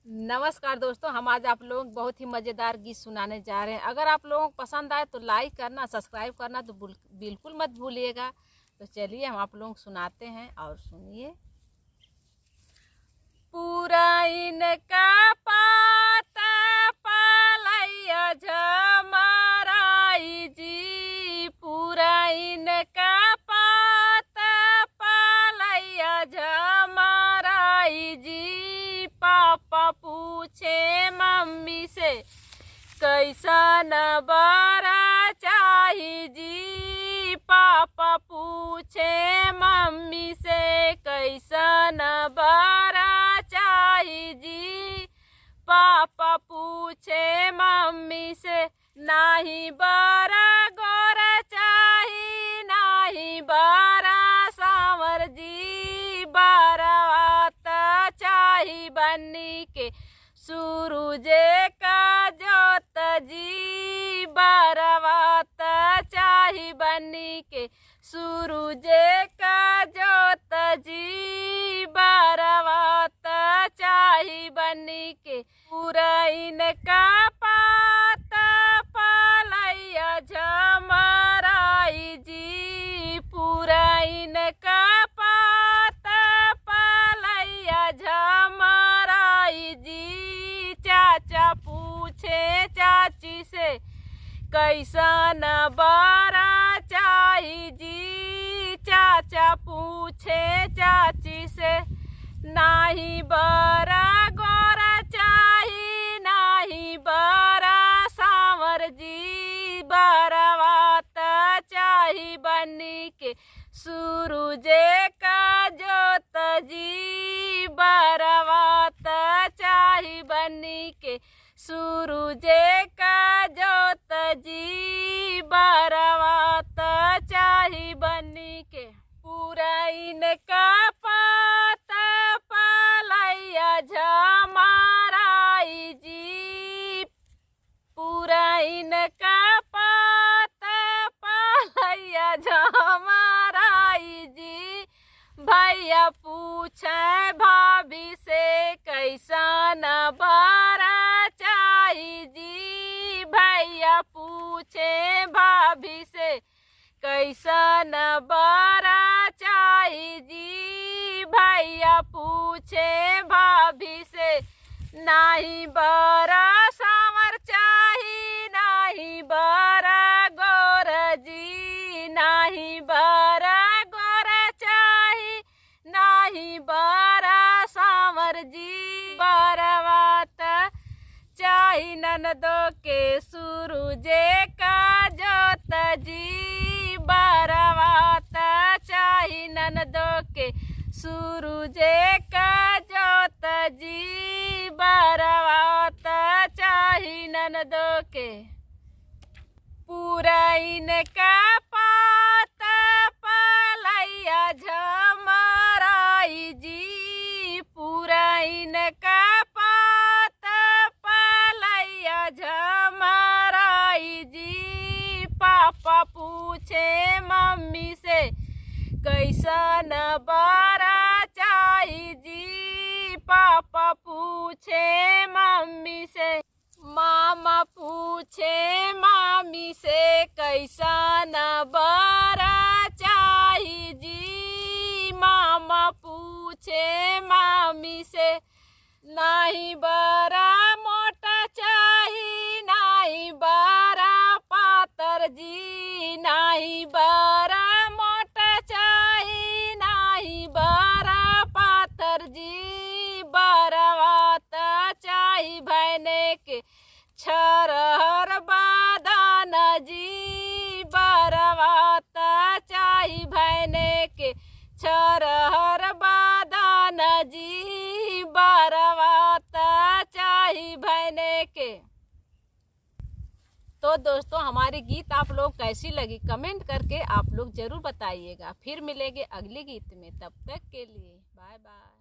नमस्कार दोस्तों, हम आज आप लोग बहुत ही मज़ेदार गीत सुनाने जा रहे हैं। अगर आप लोगों को पसंद आए तो लाइक करना, सब्सक्राइब करना तो बिल्कुल मत भूलिएगा। तो चलिए हम आप लोगों को सुनाते हैं और सुनिए। पूरा इनका पाता पालैया झमराई जी, पूरा इनका पाता पालैया झमराई जी। पापा पूछे मम्मी से कैसन बरा चाही जी। पापा पूछे मम्मी से कैसन बरा चाही जी। पापा पूछे मम्मी से नाही बरा गोरा चाही, नाही बरा सांवर जी। बरात चाही बनी के सूरज का जोत जी। बरात चाही बनी के सूरज का जोत जी। बरात चाही बनी के पूरा इनका पाता पालैया झमराई जी। पूरा इनका पाता पालैया झमराई जी। चाचा पूछे चाची से कैसन बरा चाही जी। चाचा पूछे चाची से नाही बरा गोरा चाही, नाही बरा सांवर जी। बरात चाही बनी के सूरज का जोत जी। बरात चाही बनी के सूरज का जोत जी। बरात चाही बनी के पूरा इनका पाता पालैया झमराई जी। पूरा इनका पाता पालैया झमराई जी। भैया पूछे भाभी से कैसन बरा चाही जी। भैया पूछे भाभी से कैसन बरा चाही जी। भैया पूछे भाभी से नाही बरा सांवर चाही, नाही बरा गोर जी। नाही बरा गोरा चाही, नाही बरा सांवर जी। बरात चाही ननदो के सूरज का जोत जी। बरात चाही ननदो के सूरज का जोत जी। बरात चाही ननदो के पूरा इनका पाता पालैया झमराई जी। पूरा इनका पाता पालैया झमराई जी। पापा पूछे मम्मी से कैसन बरा चाही जी। पापा पूछे मम्मी से, मामा पूछे मामी से कैसन बरा चाही जी। मामा पूछे मामी से नाही बरा मोटा चाही, नाही बरा पातर जी। नाही बरा मोटा चाही, नाही बरा पातर जी। बरात चाही भैने के छरहर बादान जी। बरात चाही भैने के छरहर बादान जी। बरात चाही भैने के। तो दोस्तों, हमारी गीत आप लोग कैसी लगी कमेंट करके आप लोग ज़रूर बताइएगा। फिर मिलेंगे अगले गीत में, तब तक के लिए बाय बाय।